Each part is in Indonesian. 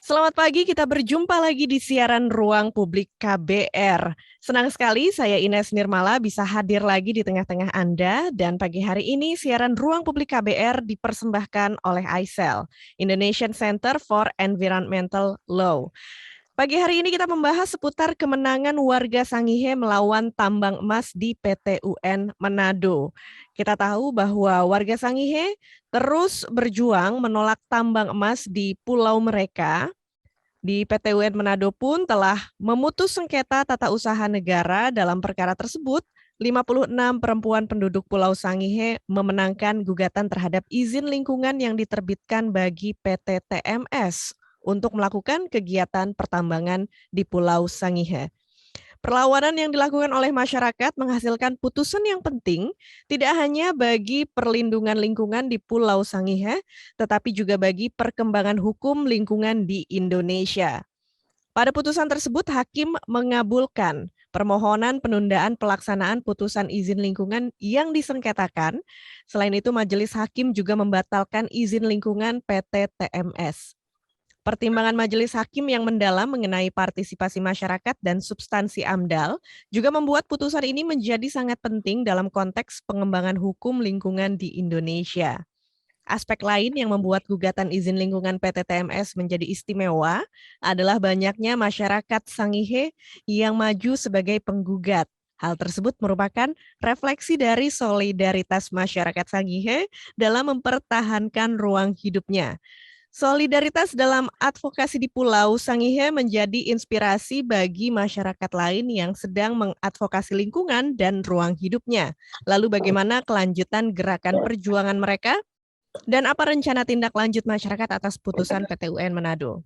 Selamat pagi, kita berjumpa lagi di siaran Ruang Publik KBR. Senang sekali saya Ines Nirmala bisa hadir lagi di tengah-tengah Anda dan pagi hari ini siaran Ruang Publik KBR dipersembahkan oleh ICEL, Indonesian Center for Environmental Law. Pagi hari ini kita membahas seputar kemenangan warga Sangihe melawan tambang emas di PT UN Manado. Kita tahu bahwa warga Sangihe terus berjuang menolak tambang emas di pulau mereka. Di PT UN Manado pun telah memutus sengketa tata usaha negara dalam perkara tersebut. 56 perempuan penduduk Pulau Sangihe memenangkan gugatan terhadap izin lingkungan yang diterbitkan bagi PT TMS untuk melakukan kegiatan pertambangan di Pulau Sangihe. Perlawanan yang dilakukan oleh masyarakat menghasilkan putusan yang penting, tidak hanya bagi perlindungan lingkungan di Pulau Sangihe, tetapi juga bagi perkembangan hukum lingkungan di Indonesia. Pada putusan tersebut, hakim mengabulkan permohonan penundaan pelaksanaan putusan izin lingkungan yang disengketakan. Selain itu, majelis hakim juga membatalkan izin lingkungan PT TMS. Pertimbangan majelis hakim yang mendalam mengenai partisipasi masyarakat dan substansi AMDAL juga membuat putusan ini menjadi sangat penting dalam konteks pengembangan hukum lingkungan di Indonesia. Aspek lain yang membuat gugatan izin lingkungan PT TMS menjadi istimewa adalah banyaknya masyarakat Sangihe yang maju sebagai penggugat. Hal tersebut merupakan refleksi dari solidaritas masyarakat Sangihe dalam mempertahankan ruang hidupnya. Solidaritas dalam advokasi di Pulau Sangihe menjadi inspirasi bagi masyarakat lain yang sedang mengadvokasi lingkungan dan ruang hidupnya. Lalu bagaimana kelanjutan gerakan perjuangan mereka? Dan apa rencana tindak lanjut masyarakat atas putusan PT UN Manado?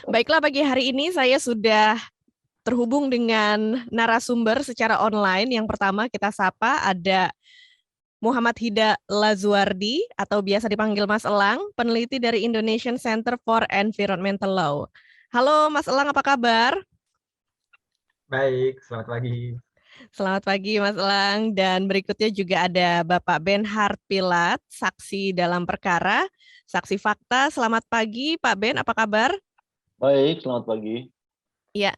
Baiklah, pagi hari ini saya sudah terhubung dengan narasumber secara online. Yang pertama kita sapa ada Muhammad Hida Lazuardi atau biasa dipanggil Mas Elang, peneliti dari Indonesian Center for Environmental Law. Halo Mas Elang, apa kabar? Baik, selamat pagi. Selamat pagi Mas Elang. Dan berikutnya juga ada Bapak Benhard Pilat, saksi dalam perkara, saksi fakta. Selamat pagi Pak Ben, apa kabar? Baik, selamat pagi. Ya,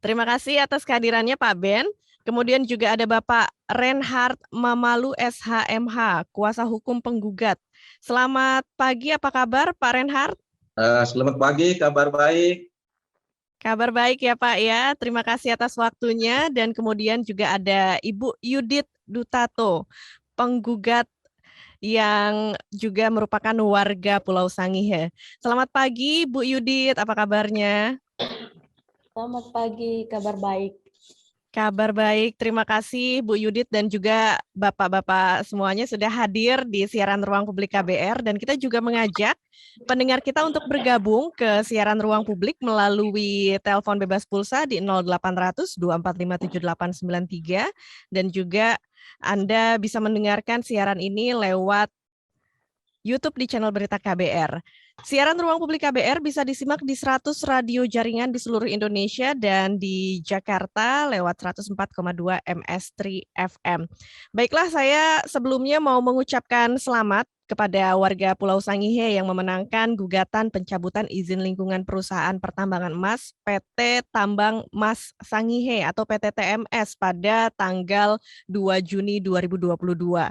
terima kasih atas kehadirannya Pak Ben. Kemudian juga ada Bapak Reinhard Mamalu SHMH, kuasa hukum penggugat. Selamat pagi, apa kabar Pak Reinhard? Selamat pagi, kabar baik. Kabar baik ya Pak ya, terima kasih atas waktunya. Dan kemudian juga ada Ibu Yudit Dutato, penggugat yang juga merupakan warga Pulau Sangihe. Selamat pagi Bu Yudit, apa kabarnya? Selamat pagi, kabar baik. Kabar baik, terima kasih Bu Yudit dan juga Bapak-Bapak semuanya sudah hadir di siaran Ruang Publik KBR dan kita juga mengajak pendengar kita untuk bergabung ke siaran Ruang Publik melalui telepon bebas pulsa di 0800 245 7893 dan juga Anda bisa mendengarkan siaran ini lewat YouTube di channel Berita KBR. Siaran Ruang Publik KBR bisa disimak di 100 radio jaringan di seluruh Indonesia dan di Jakarta lewat 104,2 MS3 FM. Baiklah, saya sebelumnya mau mengucapkan selamat kepada warga Pulau Sangihe yang memenangkan gugatan pencabutan izin lingkungan perusahaan pertambangan emas PT Tambang Mas Sangihe atau PT TMS pada tanggal 2 Juni 2022.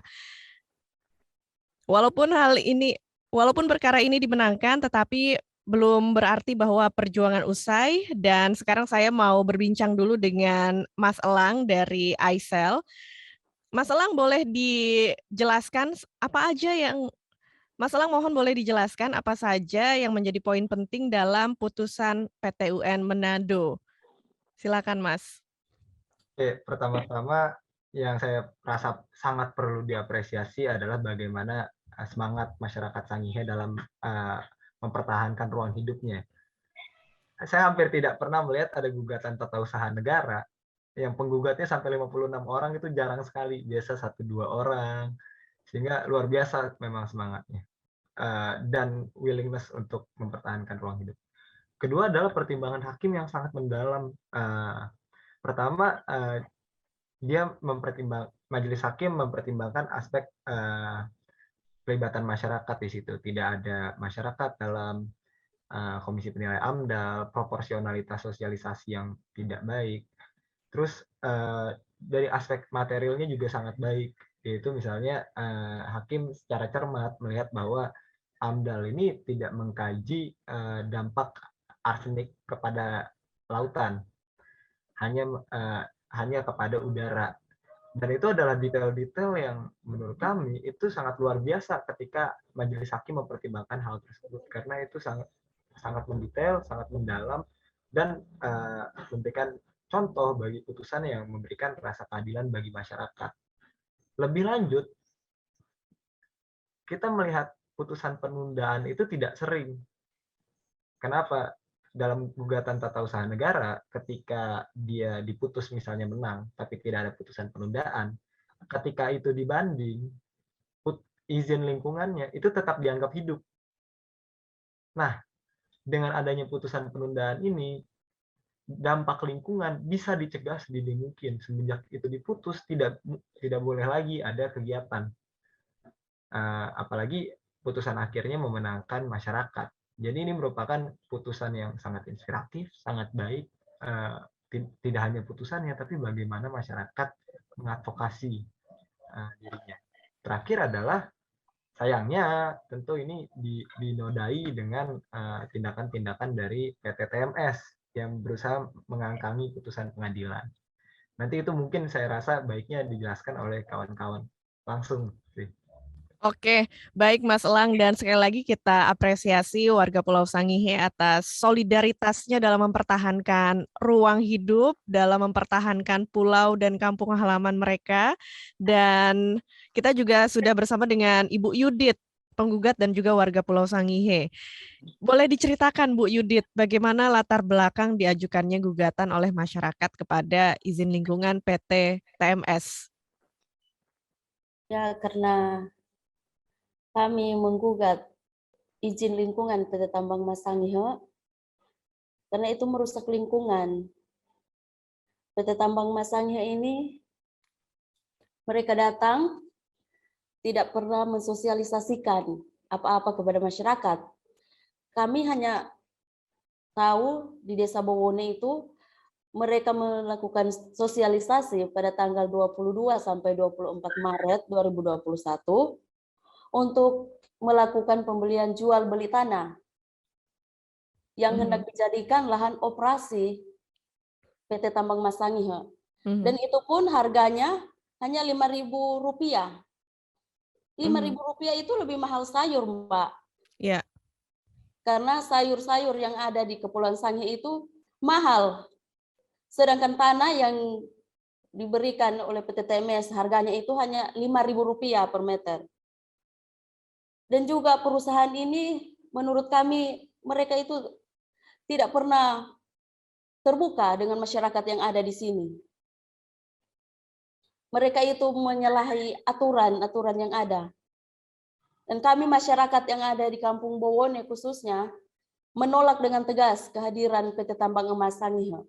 Walaupun perkara ini dimenangkan, tetapi belum berarti bahwa perjuangan usai. Dan sekarang saya mau berbincang dulu dengan Mas Elang dari ICEL. Mas Elang boleh dijelaskan apa aja yang Mas Elang mohon boleh dijelaskan apa saja yang menjadi poin penting dalam putusan PT UN Manado. Silakan Mas. Oke, pertama-tama yang saya rasa sangat perlu diapresiasi adalah bagaimana semangat masyarakat Sangihe dalam mempertahankan ruang hidupnya. Saya hampir tidak pernah melihat ada gugatan tata usaha negara yang penggugatnya sampai 56 orang, itu jarang sekali, biasa 1-2 orang, sehingga luar biasa memang semangatnya dan willingness untuk mempertahankan ruang hidup. Kedua adalah pertimbangan hakim yang sangat mendalam. Pertama, majelis hakim mempertimbangkan aspek pelibatan masyarakat di situ. Tidak ada masyarakat dalam komisi penilai AMDAL, proporsionalitas sosialisasi yang tidak baik. Terus dari aspek materialnya juga sangat baik, yaitu misalnya hakim secara cermat melihat bahwa AMDAL ini tidak mengkaji dampak arsenik kepada lautan, hanya kepada udara. Dan itu adalah detail-detail yang menurut kami itu sangat luar biasa ketika majelis hakim mempertimbangkan hal tersebut, karena itu sangat mendetail, sangat mendalam, dan memberikan contoh bagi putusan yang memberikan rasa keadilan bagi masyarakat. Lebih lanjut, kita melihat putusan penundaan itu tidak sering. Kenapa? Dalam gugatan tata usaha negara, ketika dia diputus misalnya menang, tapi tidak ada putusan penundaan, ketika itu dibanding, izin lingkungannya itu tetap dianggap hidup. Nah, dengan adanya putusan penundaan ini, dampak lingkungan bisa dicegah sedini mungkin. Semenjak itu diputus, tidak boleh lagi ada kegiatan. Apalagi putusan akhirnya memenangkan masyarakat. Jadi ini merupakan putusan yang sangat inspiratif, sangat baik. Tidak hanya putusannya, tapi bagaimana masyarakat mengadvokasi dirinya. Terakhir adalah sayangnya tentu ini dinodai dengan tindakan-tindakan dari PT TMS yang berusaha mengangkangi putusan pengadilan. Nanti itu mungkin saya rasa baiknya dijelaskan oleh kawan-kawan langsung sih. Oke, baik Mas Elang, dan sekali lagi kita apresiasi warga Pulau Sangihe atas solidaritasnya dalam mempertahankan ruang hidup, dalam mempertahankan pulau dan kampung halaman mereka. Dan kita juga sudah bersama dengan Ibu Yudit, penggugat dan juga warga Pulau Sangihe. Boleh diceritakan Bu Yudit, bagaimana latar belakang diajukannya gugatan oleh masyarakat kepada izin lingkungan PT TMS? Ya, karena kami menggugat izin lingkungan PT Tambang Mas Sangihe karena itu merusak lingkungan. PT Tambang Mas Sangihe ini mereka datang tidak pernah mensosialisasikan apa-apa kepada masyarakat. Kami hanya tahu di Desa Bowone itu mereka melakukan sosialisasi pada tanggal 22 sampai 24 Maret 2021 untuk melakukan pembelian jual beli tanah yang hendak dijadikan lahan operasi PT Tambang Mas Sangihe. Dan itu pun harganya hanya Rp5.000. Rp5.000 itu lebih mahal sayur, Mbak. Ya. Karena sayur-sayur yang ada di Kepulauan Sangihe itu mahal. Sedangkan tanah yang diberikan oleh PT TMS harganya itu hanya Rp5.000 per meter. Dan juga perusahaan ini menurut kami mereka itu tidak pernah terbuka dengan masyarakat yang ada di sini. Mereka itu menyalahi aturan-aturan yang ada. Dan kami masyarakat yang ada di Kampung Bowone khususnya menolak dengan tegas kehadiran PT Tambang Emas Sangihe.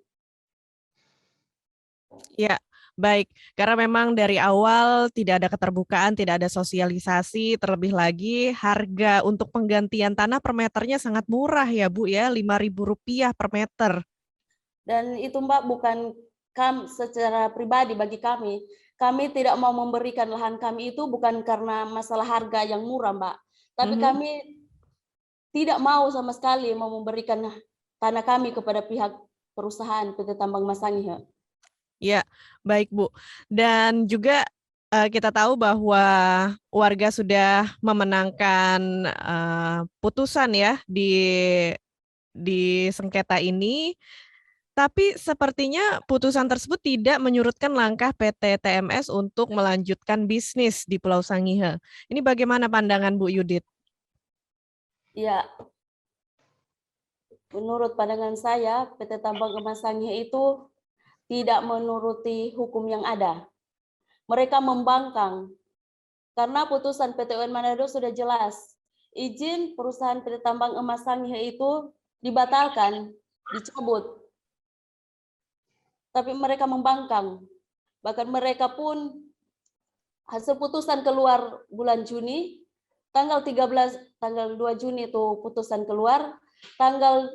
Ya, baik. Karena memang dari awal tidak ada keterbukaan, tidak ada sosialisasi, terlebih lagi harga untuk penggantian tanah per meternya sangat murah ya Bu ya, Rp5.000 per meter. Dan itu Mbak bukan secara pribadi bagi kami. Kami tidak mau memberikan lahan kami itu bukan karena masalah harga yang murah Mbak. Tapi kami tidak mau sama sekali mau memberikan tanah kami kepada pihak perusahaan PT Tambang Mas Sangihe. Ya, baik Bu. Dan juga kita tahu bahwa warga sudah memenangkan putusan ya di sengketa ini, tapi sepertinya putusan tersebut tidak menyurutkan langkah PT TMS untuk melanjutkan bisnis di Pulau Sangihe. Ini bagaimana pandangan Bu Yudit? Ya, menurut pandangan saya PT Tambang Emas Sangihe itu tidak menuruti hukum yang ada. Mereka membangkang karena putusan PT UN Manado sudah jelas. Izin perusahaan PT Tambang Emas Sangihe itu dibatalkan, dicabut. Tapi mereka membangkang. Bahkan mereka pun hasil putusan keluar bulan Juni, tanggal 2 Juni itu putusan keluar, tanggal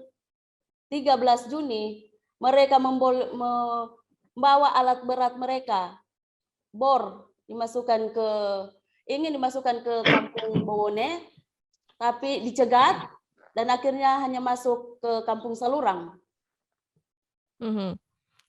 13 Juni mereka membawa alat berat mereka, bor, ingin dimasukkan ke Kampung Bowone, tapi dicegat dan akhirnya hanya masuk ke Kampung Salurang.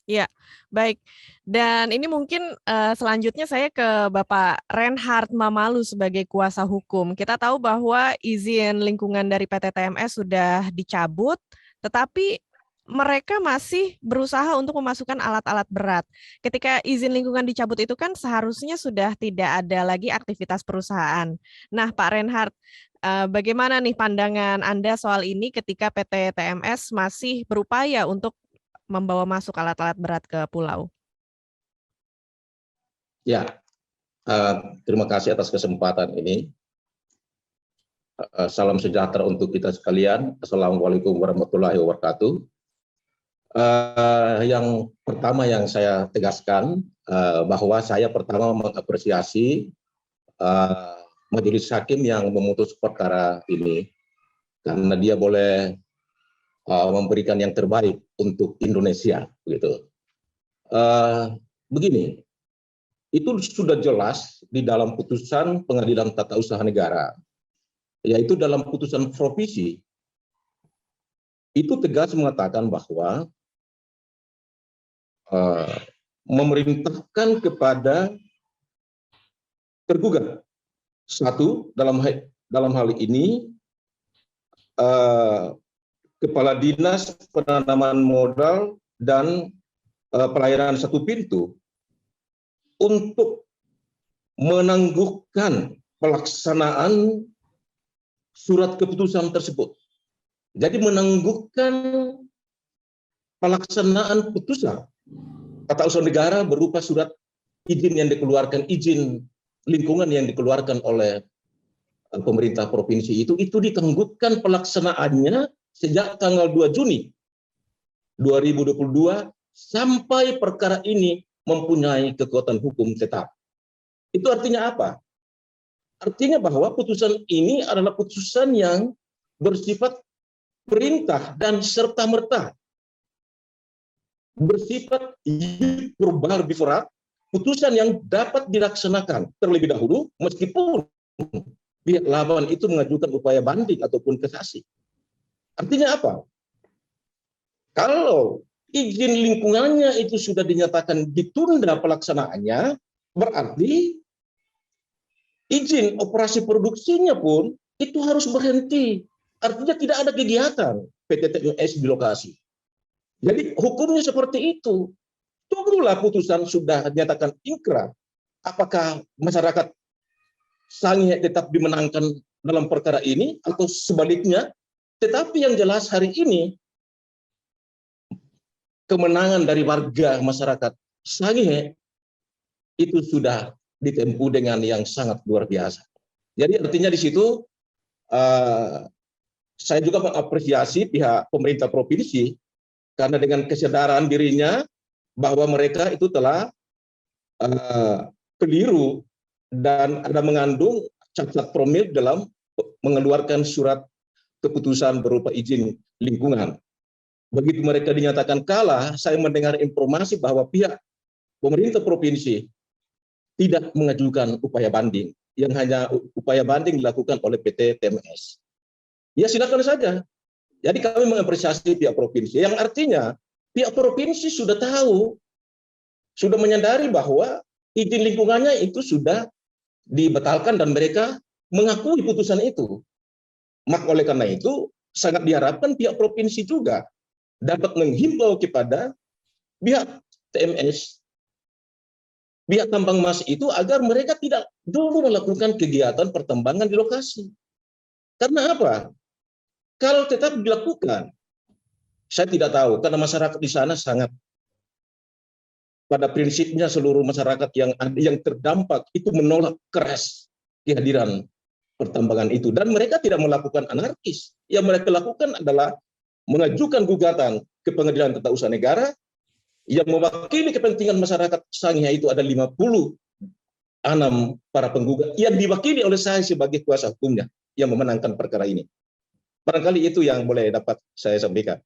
Ya, baik. Dan ini mungkin selanjutnya saya ke Bapak Reinhard Mamalu sebagai kuasa hukum. Kita tahu bahwa izin lingkungan dari PT TMS sudah dicabut, tetapi mereka masih berusaha untuk memasukkan alat-alat berat. Ketika izin lingkungan dicabut itu kan seharusnya sudah tidak ada lagi aktivitas perusahaan. Nah, Pak Reinhard, bagaimana nih pandangan Anda soal ini ketika PT TMS masih berupaya untuk membawa masuk alat-alat berat ke pulau? Ya, terima kasih atas kesempatan ini. Salam sejahtera untuk kita sekalian. Assalamualaikum warahmatullahi wabarakatuh. Yang pertama yang saya tegaskan bahwa saya pertama mengapresiasi majelis hakim yang memutus perkara ini karena dia boleh memberikan yang terbaik untuk Indonesia, begitu. Begini, itu sudah jelas di dalam putusan Pengadilan Tata Usaha Negara, yaitu dalam putusan provisi itu tegas mengatakan bahwa memerintahkan kepada tergugat satu dalam hal ini Kepala Dinas Penanaman Modal dan Pelayanan Satu Pintu untuk menangguhkan pelaksanaan surat keputusan tersebut. Jadi menangguhkan pelaksanaan putusan Tata Usaha Negara berupa surat izin yang dikeluarkan, izin lingkungan yang dikeluarkan oleh pemerintah provinsi itu ditangguhkan pelaksanaannya sejak tanggal 2 Juni 2022 sampai perkara ini mempunyai kekuatan hukum tetap. Itu artinya apa? Artinya bahwa putusan ini adalah putusan yang bersifat perintah dan serta-merta. Bersifat verbal biforat, putusan yang dapat dilaksanakan terlebih dahulu meskipun pihak lawan itu mengajukan upaya banding ataupun kasasi. Artinya apa? Kalau izin lingkungannya itu sudah dinyatakan ditunda pelaksanaannya, berarti izin operasi produksinya pun itu harus berhenti. Artinya tidak ada kegiatan PT TMS di lokasi. Jadi hukumnya seperti itu. Tunggulah putusan sudah dinyatakan ingkrah. Apakah masyarakat Sangihe tetap dimenangkan dalam perkara ini atau sebaliknya? Tetapi yang jelas hari ini kemenangan dari warga masyarakat Sangihe itu sudah ditempuh dengan yang sangat luar biasa. Jadi artinya di situ saya juga mengapresiasi pihak pemerintah provinsi karena dengan kesadaran dirinya bahwa mereka itu telah keliru dan ada mengandung cacat formil dalam mengeluarkan surat keputusan berupa izin lingkungan. Begitu mereka dinyatakan kalah, saya mendengar informasi bahwa pihak pemerintah provinsi tidak mengajukan upaya banding, yang hanya upaya banding dilakukan oleh PT TMS. Ya silakan saja. Jadi kami mengapresiasi pihak provinsi, yang artinya pihak provinsi sudah tahu, sudah menyadari bahwa izin lingkungannya itu sudah dibatalkan dan mereka mengakui putusan itu. Maka oleh karena itu sangat diharapkan pihak provinsi juga dapat menghimbau kepada pihak TMS, pihak tambang emas itu agar mereka tidak dulu melakukan kegiatan pertambangan di lokasi. Karena apa? Kalau tetap dilakukan, saya tidak tahu karena masyarakat di sana sangat pada prinsipnya seluruh masyarakat yang terdampak itu menolak keras kehadiran pertambangan itu dan mereka tidak melakukan anarkis. Yang mereka lakukan adalah mengajukan gugatan ke Pengadilan Tata Usaha Negara yang mewakili kepentingan masyarakat Sangihe itu ada 56 para penggugat yang diwakili oleh saya sebagai kuasa hukumnya yang memenangkan perkara ini. Barangkali itu yang boleh dapat saya sampaikan.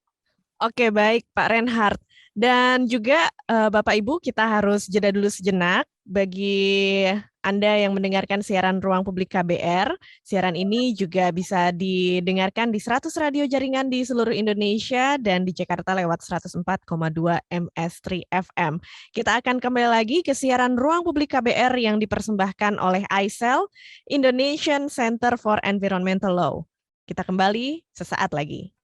Oke, baik Pak Reinhardt. Dan juga Bapak Ibu, kita harus jeda dulu sejenak. Bagi Anda yang mendengarkan siaran Ruang Publik KBR, siaran ini juga bisa didengarkan di 100 radio jaringan di seluruh Indonesia dan di Jakarta lewat 104,2 MS3 FM. Kita akan kembali lagi ke siaran Ruang Publik KBR yang dipersembahkan oleh ICEL, Indonesian Center for Environmental Law. Kita kembali sesaat lagi.